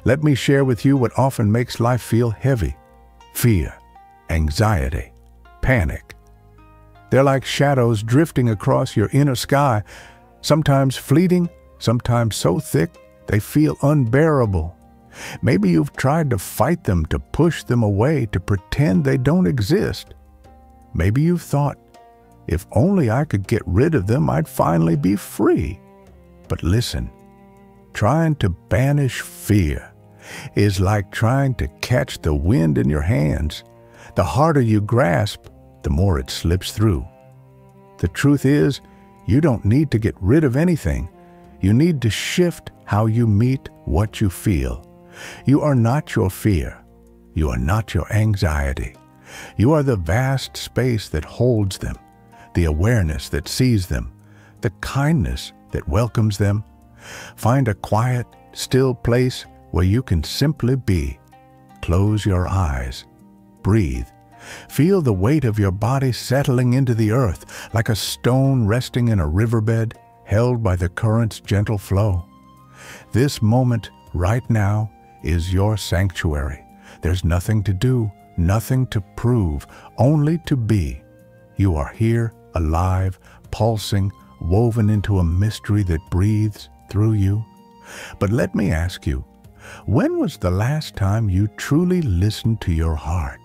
Let me share with you what often makes life feel heavy: fear, anxiety, panic. They're like shadows drifting across your inner sky, sometimes fleeting, sometimes so thick they feel unbearable. Maybe you've tried to fight them, to push them away, to pretend they don't exist. Maybe you've thought, if only I could get rid of them, I'd finally be free. But listen, trying to banish fear is like trying to catch the wind in your hands. The harder you grasp, the more it slips through. The truth is, you don't need to get rid of anything. You need to shift how you meet what you feel. You are not your fear. You are not your anxiety. You are the vast space that holds them, the awareness that sees them, the kindness that welcomes them. Find a quiet, still place where you can simply be. Close your eyes. Breathe. Feel the weight of your body settling into the earth like a stone resting in a riverbed held by the current's gentle flow. This moment, right now, is your sanctuary. There's nothing to do, nothing to prove, only to be. You are here, alive, pulsing, woven into a mystery that breathes through you. But let me ask you, when was the last time you truly listened to your heart?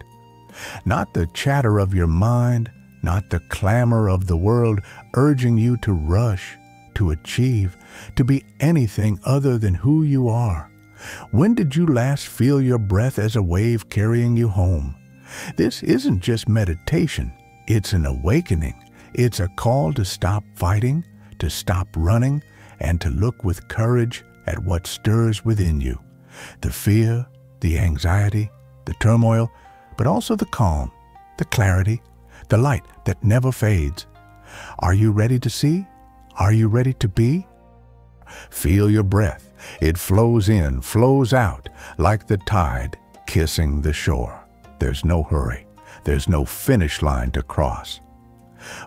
Not the chatter of your mind, not the clamor of the world urging you to rush, to achieve, to be anything other than who you are. When did you last feel your breath as a wave carrying you home? This isn't just meditation, it's an awakening. It's a call to stop fighting, to stop running, and to look with courage at what stirs within you. The fear, the anxiety, the turmoil, but also the calm, the clarity, the light that never fades. Are you ready to see? Are you ready to be? Feel your breath. It flows in, flows out, like the tide kissing the shore. There's no hurry. There's no finish line to cross.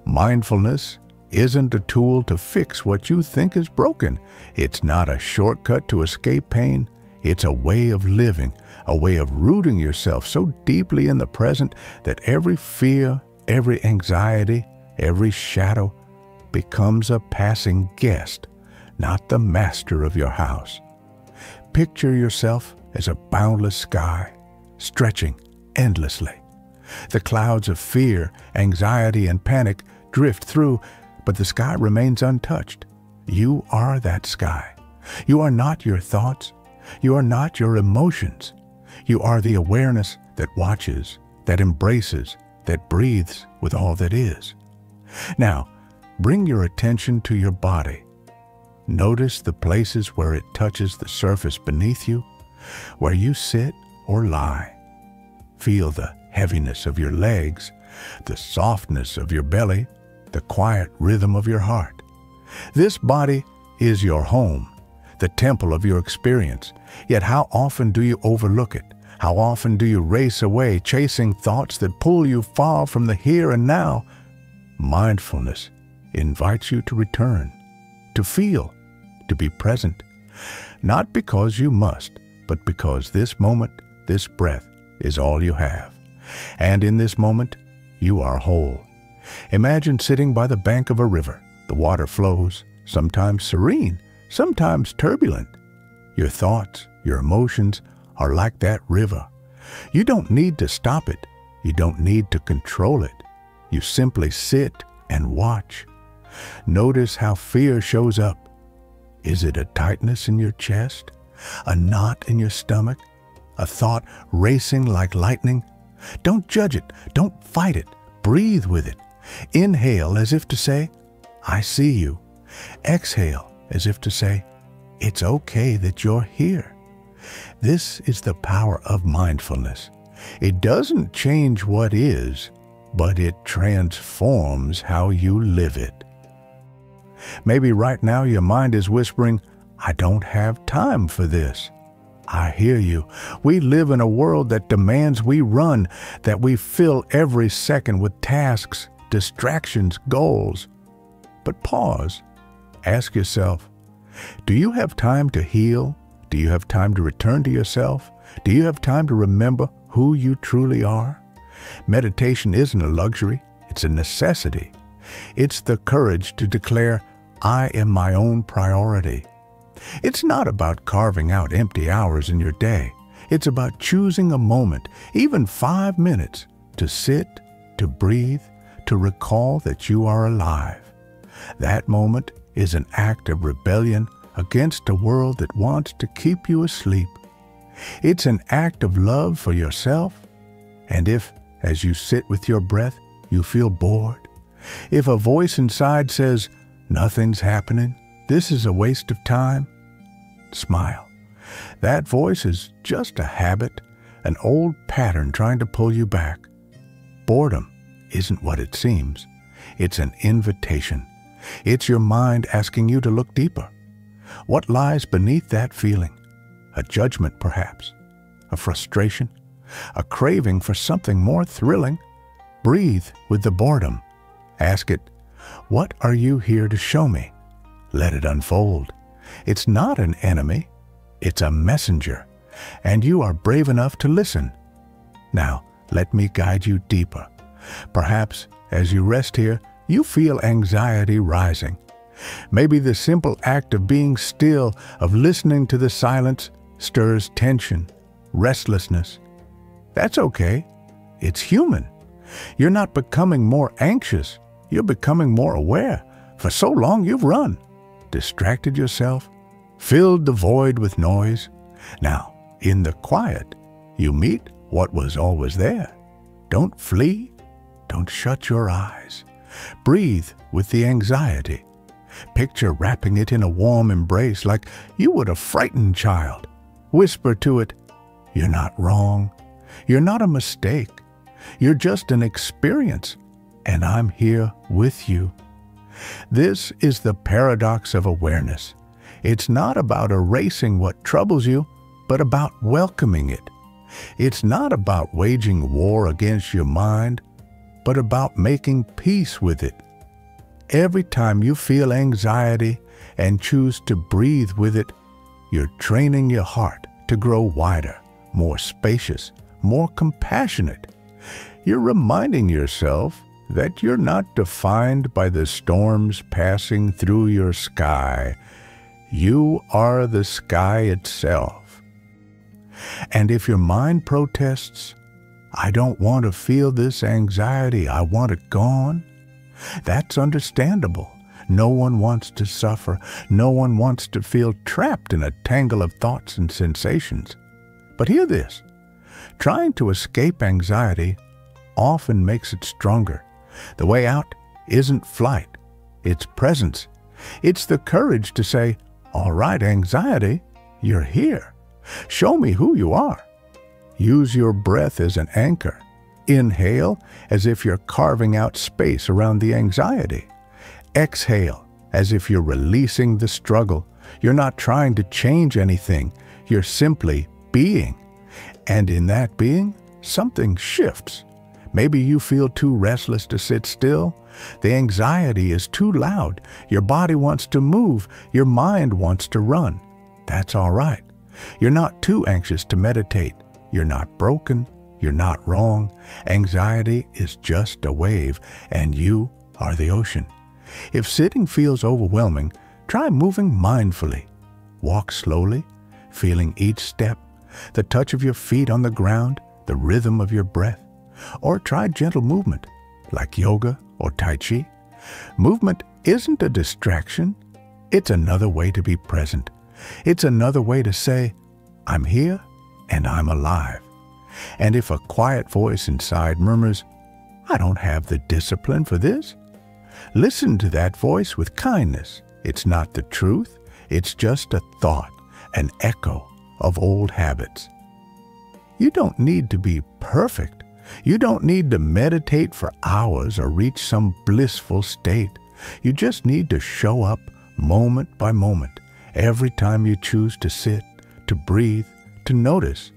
Mindfulness isn't a tool to fix what you think is broken. It's not a shortcut to escape pain. It's a way of living, a way of rooting yourself so deeply in the present that every fear, every anxiety, every shadow becomes a passing guest, not the master of your house. Picture yourself as a boundless sky, stretching endlessly. The clouds of fear, anxiety, and panic drift through, but the sky remains untouched. You are that sky. You are not your thoughts. You are not your emotions. You are the awareness that watches, that embraces, that breathes with all that is. Now, bring your attention to your body. Notice the places where it touches the surface beneath you, where you sit or lie. Feel the heaviness of your legs, the softness of your belly, the quiet rhythm of your heart. This body is your home, the temple of your experience. Yet how often do you overlook it? How often do you race away, chasing thoughts that pull you far from the here and now? Mindfulness invites you to return, to feel, to be present. Not because you must, but because this moment, this breath, is all you have. And in this moment, you are whole. Imagine sitting by the bank of a river. The water flows, sometimes serene, sometimes turbulent. Your thoughts, your emotions are like that river. You don't need to stop it. You don't need to control it. You simply sit and watch. Notice how fear shows up. Is it a tightness in your chest? A knot in your stomach? A thought racing like lightning? Don't judge it. Don't fight it. Breathe with it. Inhale as if to say, I see you. Exhale as if to say, it's okay that you're here. This is the power of mindfulness. It doesn't change what is, but it transforms how you live it. Maybe right now your mind is whispering, I don't have time for this. I hear you. We live in a world that demands we run, that we fill every second with tasks, distractions, goals. But pause. Ask yourself, do you have time to heal, Do you have time to return to yourself? Do you have time to remember who you truly are? Meditation isn't a luxury, it's a necessity. It's the courage to declare, I am my own priority. It's not about carving out empty hours in your day. It's about choosing a moment, even 5 minutes, to sit, to breathe, to recall that you are alive. That moment is an act of rebellion against a world that wants to keep you asleep. It's an act of love for yourself. And if, as you sit with your breath, you feel bored, if a voice inside says, nothing's happening, this is a waste of time, smile. That voice is just a habit, an old pattern trying to pull you back. Boredom isn't what it seems. It's an invitation. It's your mind asking you to look deeper. What lies beneath that feeling? A judgment, perhaps? A frustration? A craving for something more thrilling? Breathe with the boredom. Ask it, what are you here to show me? Let it unfold. It's not an enemy. It's a messenger. And you are brave enough to listen. Now, let me guide you deeper. Perhaps, as you rest here, you feel anxiety rising. Maybe the simple act of being still, of listening to the silence, stirs tension, restlessness. That's okay. It's human. You're not becoming more anxious. You're becoming more aware. For so long you've run, distracted yourself, filled the void with noise. Now, in the quiet, you meet what was always there. Don't flee. Don't shut your eyes. Breathe with the anxiety. Picture wrapping it in a warm embrace like you would a frightened child. Whisper to it, you're not wrong. You're not a mistake. You're just an experience, and I'm here with you. This is the paradox of awareness. It's not about erasing what troubles you, but about welcoming it. It's not about waging war against your mind, but about making peace with it. Every time you feel anxiety and choose to breathe with it, you're training your heart to grow wider, more spacious, more compassionate. You're reminding yourself that you're not defined by the storms passing through your sky. You are the sky itself. And if your mind protests, I don't want to feel this anxiety, I want it gone, that's understandable. No one wants to suffer. No one wants to feel trapped in a tangle of thoughts and sensations. But hear this. Trying to escape anxiety often makes it stronger. The way out isn't flight. It's presence. It's the courage to say, all right, anxiety, you're here. Show me who you are. Use your breath as an anchor. Inhale as if you're carving out space around the anxiety. Exhale as if you're releasing the struggle. You're not trying to change anything. You're simply being. And in that being, something shifts. Maybe you feel too restless to sit still. The anxiety is too loud. Your body wants to move. Your mind wants to run. That's all right. You're not too anxious to meditate. You're not broken. You're not wrong. Anxiety is just a wave, and you are the ocean. If sitting feels overwhelming, try moving mindfully. Walk slowly, feeling each step, the touch of your feet on the ground, the rhythm of your breath. Or try gentle movement, like yoga or Tai Chi. Movement isn't a distraction. It's another way to be present. It's another way to say, I'm here and I'm alive. And if a quiet voice inside murmurs, I don't have the discipline for this, listen to that voice with kindness. It's not the truth. It's just a thought, an echo of old habits. You don't need to be perfect. You don't need to meditate for hours or reach some blissful state. You just need to show up moment by moment. Every time you choose to sit, to breathe, to notice,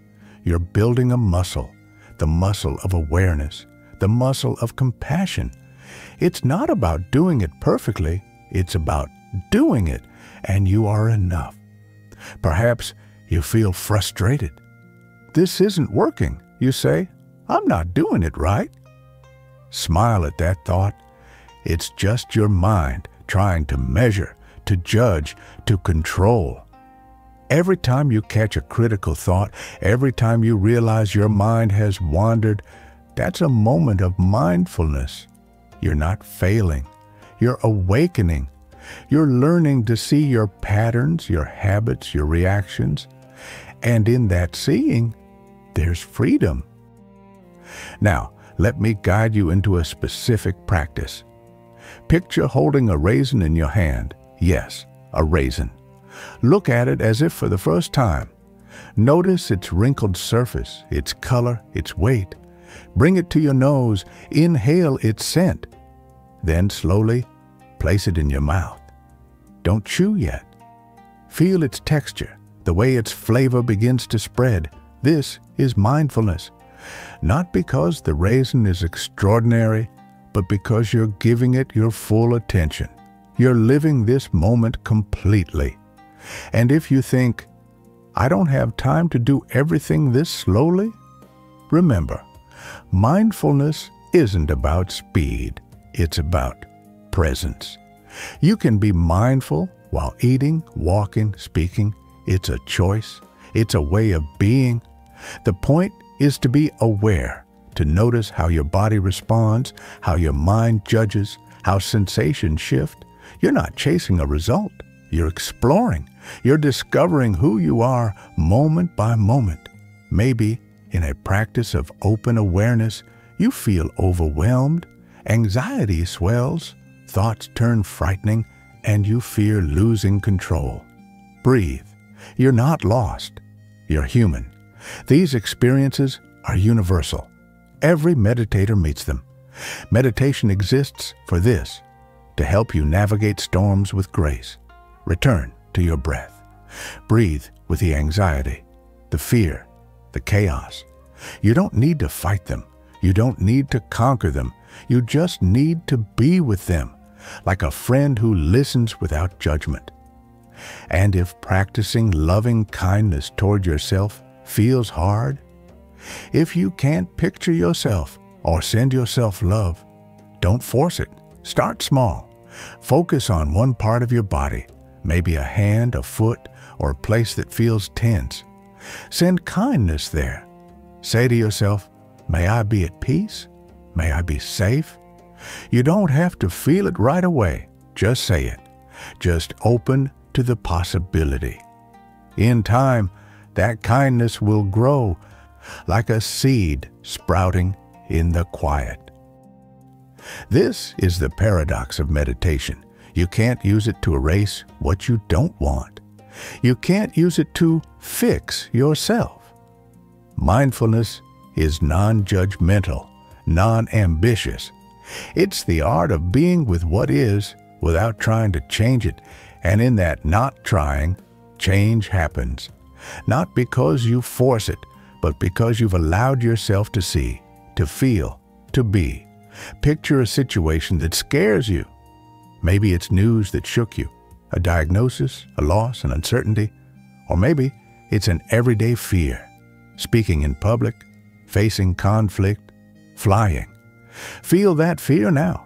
you're building a muscle, the muscle of awareness, the muscle of compassion. It's not about doing it perfectly. It's about doing it, and you are enough. Perhaps You feel frustrated. This isn't working, you say. I'm not doing it right. Smile at that thought. It's just your mind trying to measure, to judge, to control. Every time you catch a critical thought, every time you realize your mind has wandered, that's a moment of mindfulness. You're not failing. You're awakening. You're learning to see your patterns, your habits, your reactions. And in that seeing, there's freedom. Now, let me guide you into a specific practice. Picture holding a raisin in your hand. Yes, a raisin. Look at it as if for the first time. Notice its wrinkled surface, its color, its weight. Bring it to your nose. Inhale its scent. Then slowly place it in your mouth. Don't chew yet. Feel its texture, the way its flavor begins to spread. This is mindfulness. Not because the raisin is extraordinary, but because you're giving it your full attention. You're living this moment completely. And if you think, I don't have time to do everything this slowly, remember, mindfulness isn't about speed. It's about presence. You can be mindful while eating, walking, speaking. It's a choice. It's a way of being. The point is to be aware, to notice how your body responds, how your mind judges, how sensations shift. You're not chasing a result. You're exploring. You're discovering who you are moment by moment. Maybe in a practice of open awareness, you feel overwhelmed, anxiety swells, thoughts turn frightening, and you fear losing control. Breathe. You're not lost. You're human. These experiences are universal. Every meditator meets them. Meditation exists for this, to help you navigate storms with grace. Return to your breath. Breathe with the anxiety, the fear, the chaos. You don't need to fight them. You don't need to conquer them. You just need to be with them, like a friend who listens without judgment. And if practicing loving kindness toward yourself feels hard, if you can't picture yourself or send yourself love, don't force it. Start small. Focus on one part of your body, maybe a hand, a foot, or a place that feels tense. Send kindness there. Say to yourself, may I be at peace? May I be safe? You don't have to feel it right away. Just say it. Just open to the possibility. In time, that kindness will grow like a seed sprouting in the quiet. This is the paradox of meditation. You can't use it to erase what you don't want. You can't use it to fix yourself. Mindfulness is non-judgmental, non-ambitious. It's the art of being with what is without trying to change it. And in that not trying, change happens. Not because you force it, but because you've allowed yourself to see, to feel, to be. Picture a situation that scares you. Maybe it's news that shook you, a diagnosis, a loss, an uncertainty, or maybe it's an everyday fear, speaking in public, facing conflict, flying. Feel that fear now.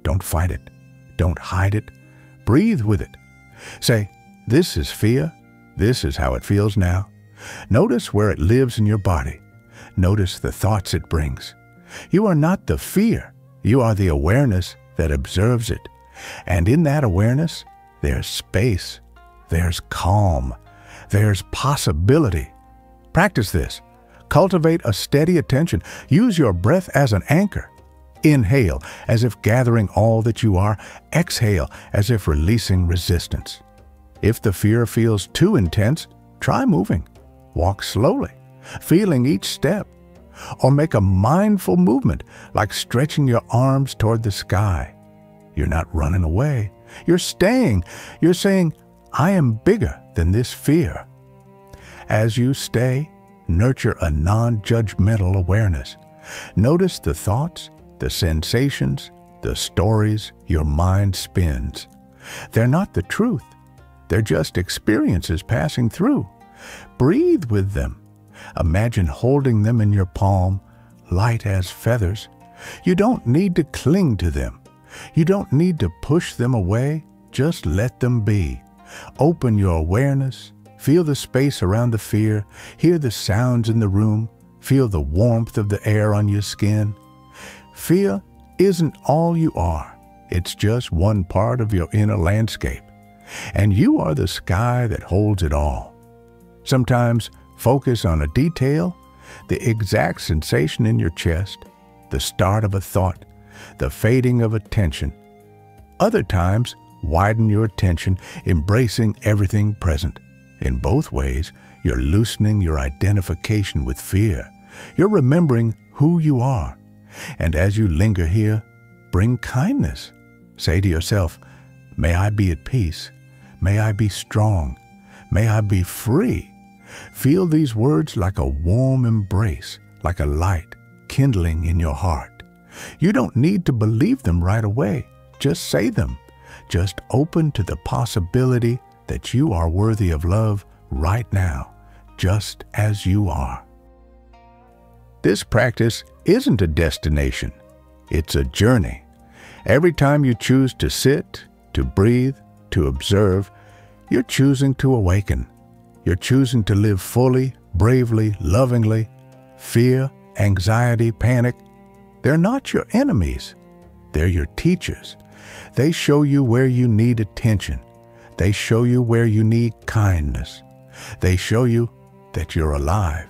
Don't fight it. Don't hide it. Breathe with it. Say, this is fear. This is how it feels now. Notice where it lives in your body. Notice the thoughts it brings. You are not the fear. You are the awareness that observes it. And in that awareness, there's space. There's calm. There's possibility. Practice this. Cultivate a steady attention. Use your breath as an anchor. Inhale as if gathering all that you are. Exhale as if releasing resistance. If the fear feels too intense, try moving. Walk slowly, feeling each step. Or make a mindful movement, like stretching your arms toward the sky. You're not running away. You're staying. You're saying, I am bigger than this fear. As you stay, nurture a non-judgmental awareness. Notice the thoughts, the sensations, the stories your mind spins. They're not the truth. They're just experiences passing through. Breathe with them. Imagine holding them in your palm, light as feathers. You don't need to cling to them. You don't need to push them away. Just let them be. Open your awareness. Feel the space around the fear. Hear the sounds in the room. Feel the warmth of the air on your skin. Fear isn't all you are. It's just one part of your inner landscape. And you are the sky that holds it all. Sometimes focus on a detail, the exact sensation in your chest, the start of a thought, the fading of a tension. Other times, widen your attention, embracing everything present. In both ways, you're loosening your identification with fear. You're remembering who you are. And as you linger here, bring kindness. Say to yourself, may I be at peace. May I be strong. May I be free. Feel these words like a warm embrace, like a light kindling in your heart. You don't need to believe them right away. Just say them. Just open to the possibility that you are worthy of love right now, just as you are. This practice isn't a destination. It's a journey. Every time you choose to sit, to breathe, to observe, you're choosing to awaken. You're choosing to live fully, bravely, lovingly. Fear, anxiety, panic, they're not your enemies. They're your teachers. They show you where you need attention. They show you where you need kindness. They show you that you're alive.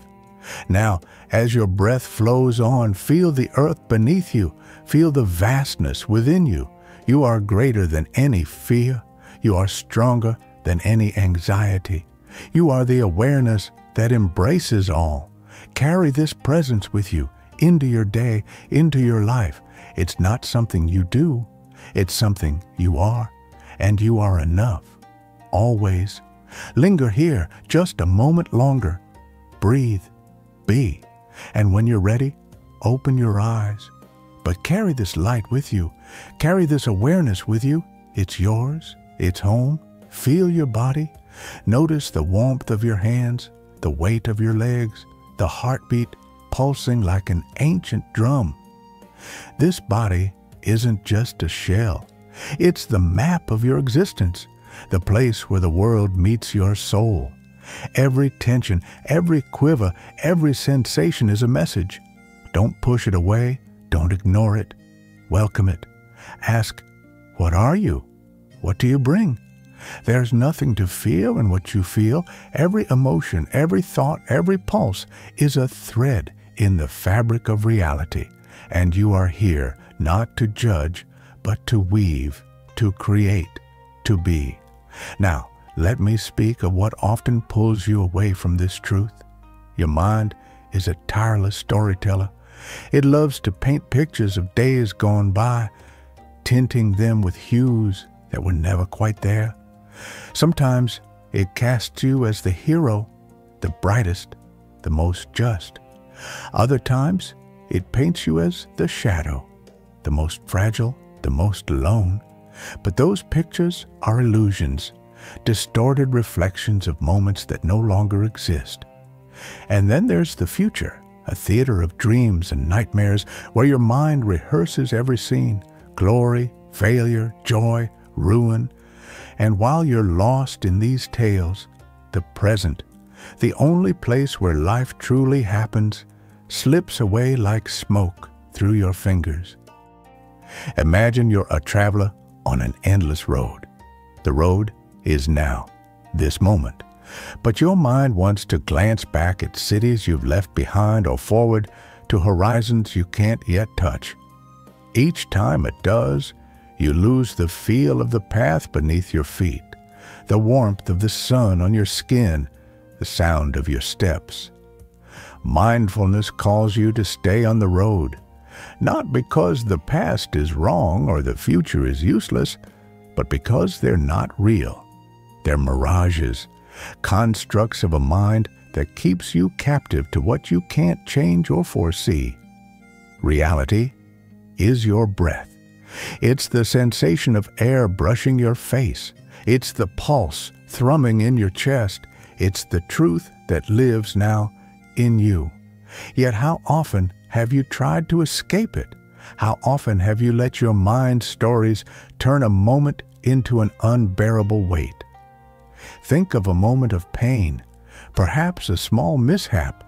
Now, as your breath flows on, feel the earth beneath you. Feel the vastness within you. You are greater than any fear. You are stronger than any anxiety. You are the awareness that embraces all. Carry this presence with you into your day, into your life. It's not something you do. It's something you are, and you are enough. Always. Linger here just a moment longer. Breathe. Be. And when you're ready, open your eyes. But carry this light with you. Carry this awareness with you. It's yours. It's home. Feel your body. Notice the warmth of your hands, the weight of your legs, the heartbeat pulsing like an ancient drum. This body isn't just a shell. It's the map of your existence, the place where the world meets your soul. Every tension, every quiver, every sensation is a message. Don't push it away. Don't ignore it. Welcome it. Ask, what are you? What do you bring? There's nothing to fear in what you feel. Every emotion, every thought, every pulse is a thread in the fabric of reality. And you are here not to judge, but to weave, to create, to be. Now, let me speak of what often pulls you away from this truth. Your mind is a tireless storyteller. It loves to paint pictures of days gone by, tinting them with hues that were never quite there. Sometimes it casts you as the hero, the brightest, the most just. Other times it paints you as the shadow, the most fragile, the most alone. But those pictures are illusions, distorted reflections of moments that no longer exist. And then there's the future, a theater of dreams and nightmares where your mind rehearses every scene, glory, failure, joy, ruin. And while you're lost in these tales, the present, the only place where life truly happens, slips away like smoke through your fingers. Imagine you're a traveler on an endless road. The road is now, this moment. But your mind wants to glance back at cities you've left behind or forward to horizons you can't yet touch. Each time it does, you lose the feel of the path beneath your feet, the warmth of the sun on your skin, the sound of your steps. Mindfulness calls you to stay on the road, not because the past is wrong or the future is useless, but because they're not real. They're mirages, constructs of a mind that keeps you captive to what you can't change or foresee. Reality is your breath. It's the sensation of air brushing your face. It's the pulse thrumming in your chest. It's the truth that lives now in you. Yet how often have you tried to escape it? How often have you let your mind's stories turn a moment into an unbearable weight? Think of a moment of pain, perhaps a small mishap,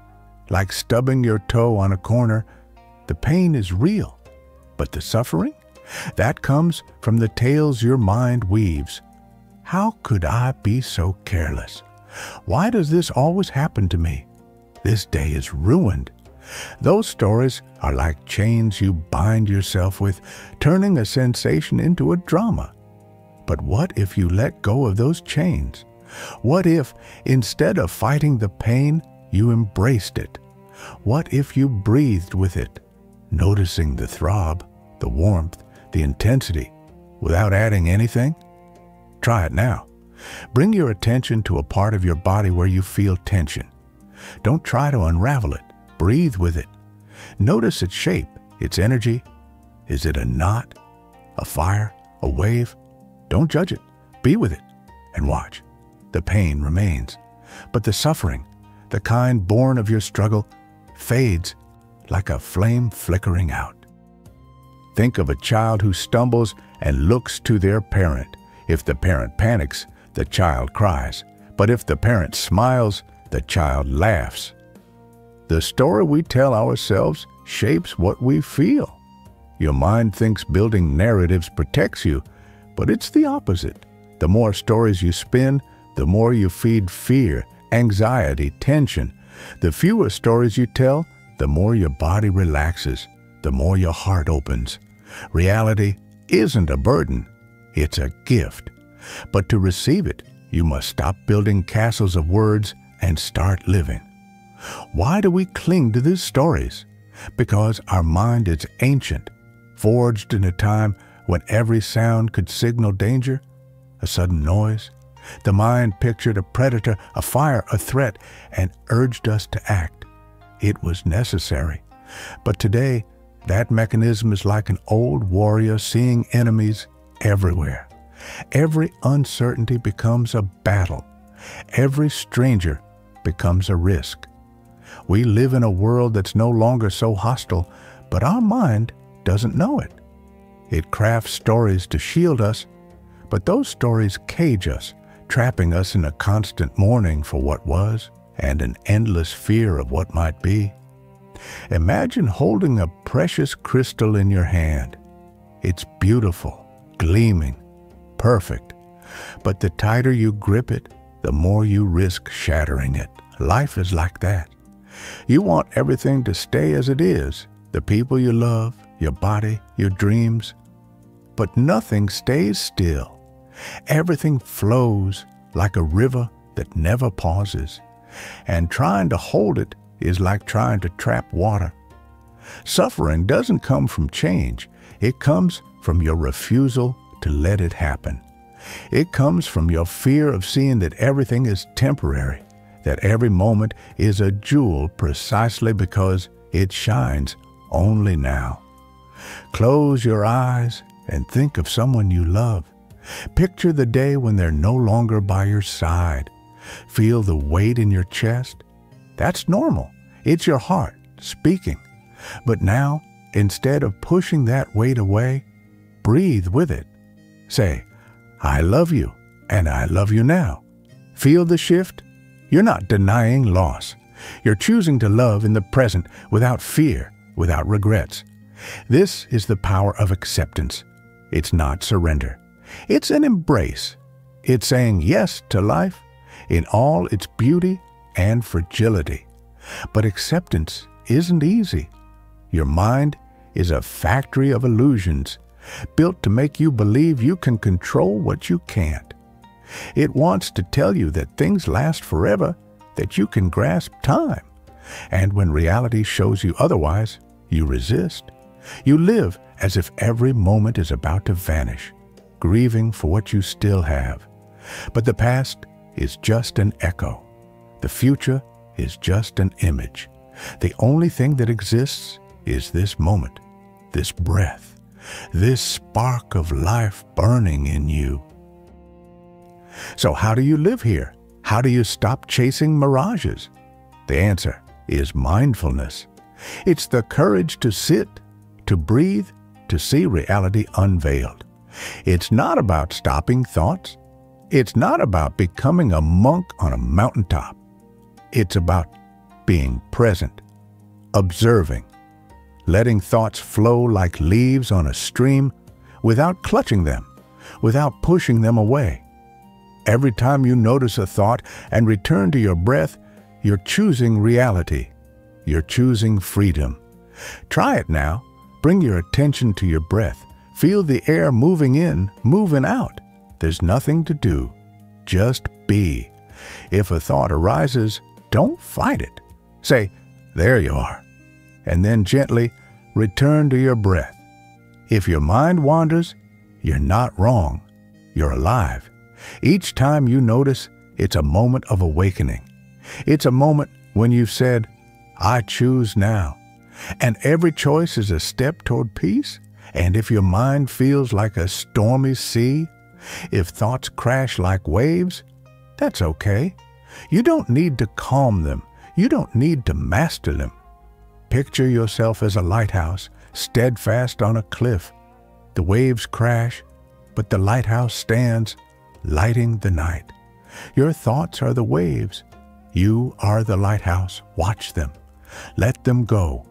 like stubbing your toe on a corner. The pain is real, but the suffering? That comes from the tales your mind weaves. How could I be so careless? Why does this always happen to me? This day is ruined. Those stories are like chains you bind yourself with, turning a sensation into a drama. But what if you let go of those chains? What if, instead of fighting the pain, you embraced it? What if you breathed with it, noticing the throb, the warmth, the intensity, without adding anything? Try it now. Bring your attention to a part of your body where you feel tension. Don't try to unravel it. Breathe with it. Notice its shape, its energy. Is it a knot, a fire, a wave? Don't judge it. Be with it and watch. The pain remains, but the suffering, the kind born of your struggle, fades like a flame flickering out. Think of a child who stumbles and looks to their parent. If the parent panics, the child cries. But if the parent smiles, the child laughs. The story we tell ourselves shapes what we feel. Your mind thinks building narratives protects you, but it's the opposite. The more stories you spin, the more you feed fear, anxiety, tension. The fewer stories you tell, the more your body relaxes, the more your heart opens. Reality isn't a burden, it's a gift. But to receive it, you must stop building castles of words and start living. Why do we cling to these stories? Because our mind is ancient, forged in a time when every sound could signal danger, a sudden noise. The mind pictured a predator, a fire, a threat, and urged us to act. It was necessary. But today, that mechanism is like an old warrior seeing enemies everywhere. Every uncertainty becomes a battle. Every stranger becomes a risk. We live in a world that's no longer so hostile, but our mind doesn't know it. It crafts stories to shield us, but those stories cage us, trapping us in a constant mourning for what was and an endless fear of what might be. Imagine holding a precious crystal in your hand. It's beautiful, gleaming, perfect. But the tighter you grip it, the more you risk shattering it. Life is like that. You want everything to stay as it is, the people you love, your body, your dreams. But nothing stays still. Everything flows like a river that never pauses. And trying to hold it is like trying to trap water. Suffering doesn't come from change. It comes from your refusal to let it happen. It comes from your fear of seeing that everything is temporary, that every moment is a jewel precisely because it shines only now. Close your eyes and think of someone you love. Picture the day when they're no longer by your side. Feel the weight in your chest. That's normal. It's your heart speaking. But now, instead of pushing that weight away, breathe with it. Say, I love you, and I love you now. Feel the shift? You're not denying loss. You're choosing to love in the present without fear, without regrets. This is the power of acceptance. It's not surrender. It's an embrace. It's saying yes to life in all its beauty and fragility. But acceptance isn't easy. Your mind is a factory of illusions, built to make you believe you can control what you can't. It wants to tell you that things last forever, that you can grasp time. And when reality shows you otherwise, you resist. You live as if every moment is about to vanish, grieving for what you still have. But the past is just an echo. The future is just an image. The only thing that exists is this moment, this breath, this spark of life burning in you. So how do you live here? How do you stop chasing mirages? The answer is mindfulness. It's the courage to sit, to breathe, to see reality unveiled. It's not about stopping thoughts. It's not about becoming a monk on a mountaintop. It's about being present, observing, letting thoughts flow like leaves on a stream without clutching them, without pushing them away. Every time you notice a thought and return to your breath, you're choosing reality. You're choosing freedom. Try it now. Bring your attention to your breath. Feel the air moving in, moving out. There's nothing to do. Just be. If a thought arises, don't fight it. Say, "There you are," and then gently return to your breath. If your mind wanders, you're not wrong. You're alive. Each time you notice, it's a moment of awakening. It's a moment when you've said, "I choose now." And every choice is a step toward peace. And if your mind feels like a stormy sea, if thoughts crash like waves, that's okay. You don't need to calm them. You don't need to master them. Picture yourself as a lighthouse, steadfast on a cliff. The waves crash, but the lighthouse stands, lighting the night. Your thoughts are the waves. You are the lighthouse. Watch them. Let them go.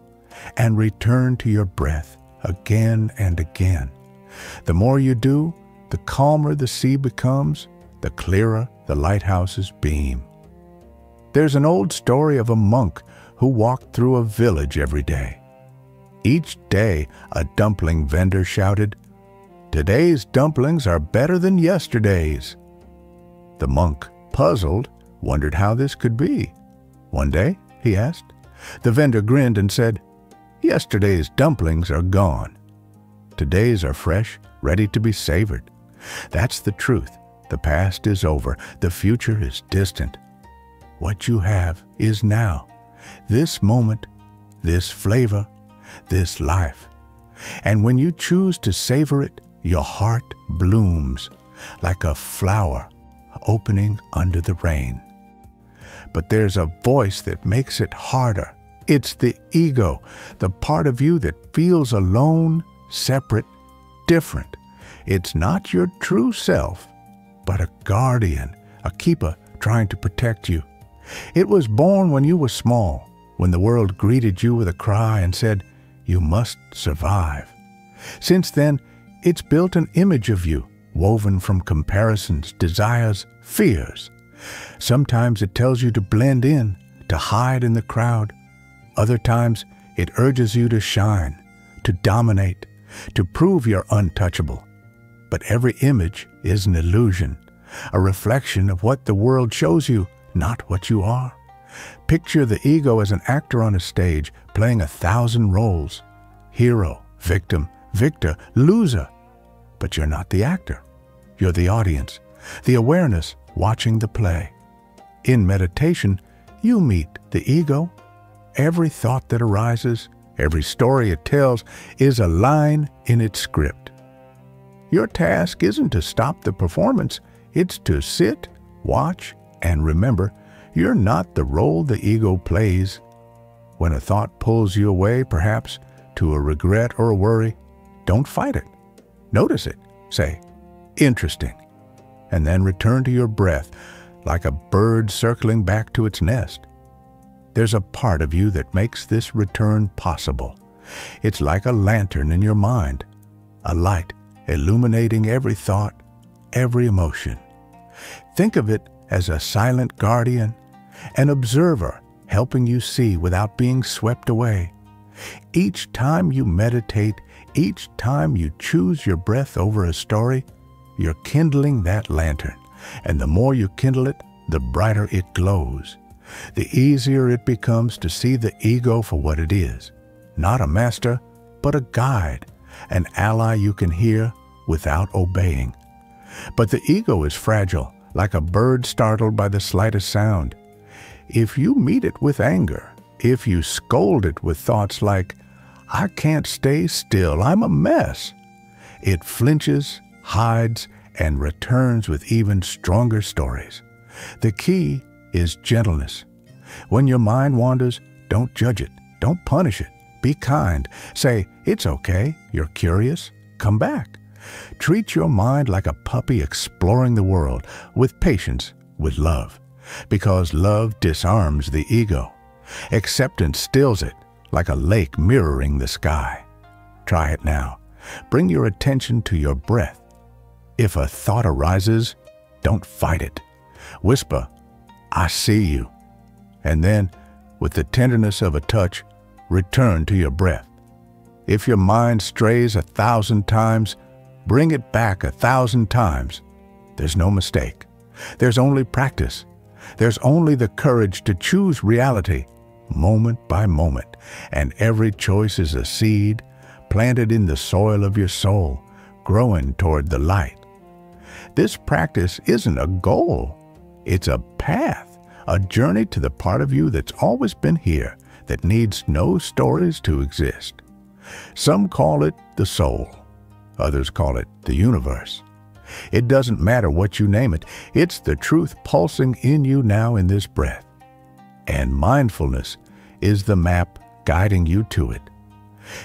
And return to your breath again and again. The more you do, the calmer the sea becomes, the clearer the lighthouse's beam. There's an old story of a monk who walked through a village every day. Each day, a dumpling vendor shouted, "Today's dumplings are better than yesterday's." The monk, puzzled, wondered how this could be. One day, he asked. The vendor grinned and said, "Yesterday's dumplings are gone. Today's are fresh, ready to be savored." That's the truth. The past is over. The future is distant. What you have is now. This moment, this flavor, this life. And when you choose to savor it, your heart blooms like a flower opening under the rain. But there's a voice that makes it harder. It's the ego, the part of you that feels alone, separate, different. It's not your true self, but a guardian, a keeper trying to protect you. It was born when you were small, when the world greeted you with a cry and said, "You must survive." Since then, it's built an image of you, woven from comparisons, desires, fears. Sometimes it tells you to blend in, to hide in the crowd. Other times, it urges you to shine, to dominate, to prove you're untouchable. But every image is an illusion, a reflection of what the world shows you, not what you are. Picture the ego as an actor on a stage, playing 1,000 roles. Hero, victim, victor, loser. But you're not the actor. You're the audience, the awareness watching the play. In meditation, you meet the ego. Every thought that arises, every story it tells, is a line in its script. Your task isn't to stop the performance, it's to sit, watch, and remember you're not the role the ego plays. When a thought pulls you away, perhaps, to a regret or a worry, don't fight it. Notice it. Say, "Interesting," and then return to your breath like a bird circling back to its nest. There's a part of you that makes this return possible. It's like a lantern in your mind, a light illuminating every thought, every emotion. Think of it as a silent guardian, an observer helping you see without being swept away. Each time you meditate, each time you choose your breath over a story, you're kindling that lantern, and the more you kindle it, the brighter it glows. The easier it becomes to see the ego for what it is, not a master, but a guide, an ally you can hear without obeying. But the ego is fragile, like a bird startled by the slightest sound. If you meet it with anger, if you scold it with thoughts like, "I can't stay still, I'm a mess," it flinches, hides, and returns with even stronger stories. The key is gentleness. When your mind wanders, don't judge it. Don't punish it. Be kind. Say, it's okay. You're curious. Come back. Treat your mind like a puppy exploring the world, with patience, with love. Because love disarms the ego. Acceptance stills it, like a lake mirroring the sky. Try it now. Bring your attention to your breath. If a thought arises, don't fight it. Whisper, I see you. And then, with the tenderness of a touch, return to your breath. If your mind strays 1,000 times, bring it back 1,000 times. There's no mistake. There's only practice. There's only the courage to choose reality, moment by moment, and every choice is a seed planted in the soil of your soul, growing toward the light. This practice isn't a goal. It's a path, a journey to the part of you that's always been here, that needs no stories to exist. Some call it the soul. Others call it the universe. It doesn't matter what you name it. It's the truth pulsing in you now in this breath. And mindfulness is the map guiding you to it.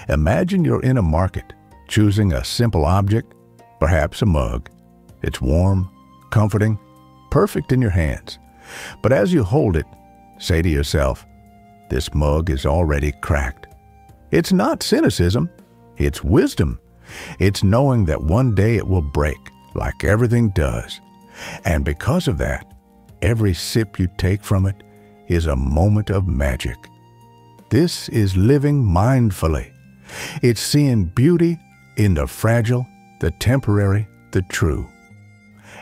Imagine you're in a market, choosing a simple object, perhaps a mug. It's warm, comforting, perfect in your hands. But as you hold it, say to yourself, this mug is already cracked. It's not cynicism, it's wisdom. It's knowing that one day it will break, like everything does. And because of that, every sip you take from it is a moment of magic. This is living mindfully. It's seeing beauty in the fragile, the temporary, the true.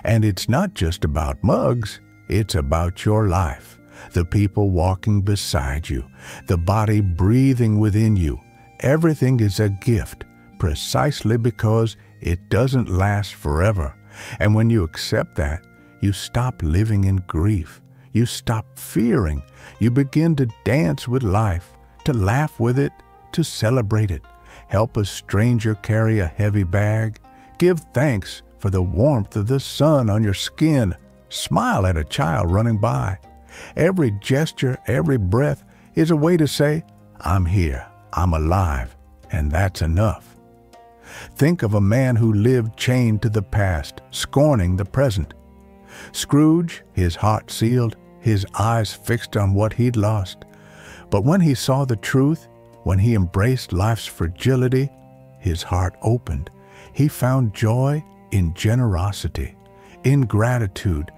And it's not just about mugs, it's about your life, the people walking beside you, the body breathing within you. Everything is a gift, precisely because it doesn't last forever. And when you accept that, you stop living in grief. You stop fearing. You begin to dance with life, to laugh with it, to celebrate it. Help a stranger carry a heavy bag. Give thanks for the warmth of the sun on your skin. Smile at a child running by. Every gesture, every breath is a way to say, I'm here, I'm alive, and that's enough. Think of a man who lived chained to the past, scorning the present. Scrooge, his heart sealed, his eyes fixed on what he'd lost. But when he saw the truth, when he embraced life's fragility, his heart opened. He found joy in generosity, in gratitude,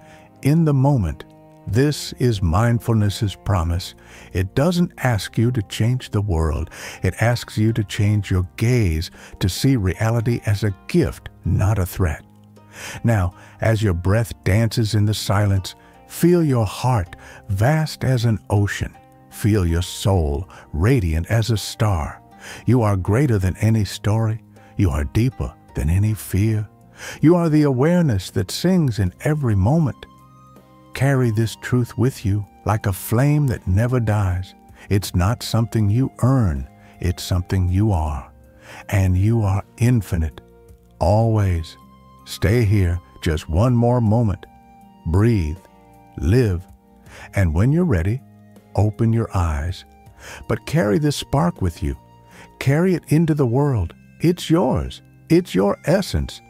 in the moment. This is mindfulness's promise. It doesn't ask you to change the world. It asks you to change your gaze, to see reality as a gift, not a threat. Now, as your breath dances in the silence, feel your heart, vast as an ocean. Feel your soul, radiant as a star. You are greater than any story. You are deeper than any fear. You are the awareness that sings in every moment. Carry this truth with you like a flame that never dies. It's not something you earn. It's something you are. And you are infinite. Always. Stay here just one more moment. Breathe. Live. And when you're ready, open your eyes. But carry this spark with you. Carry it into the world. It's yours. It's your essence.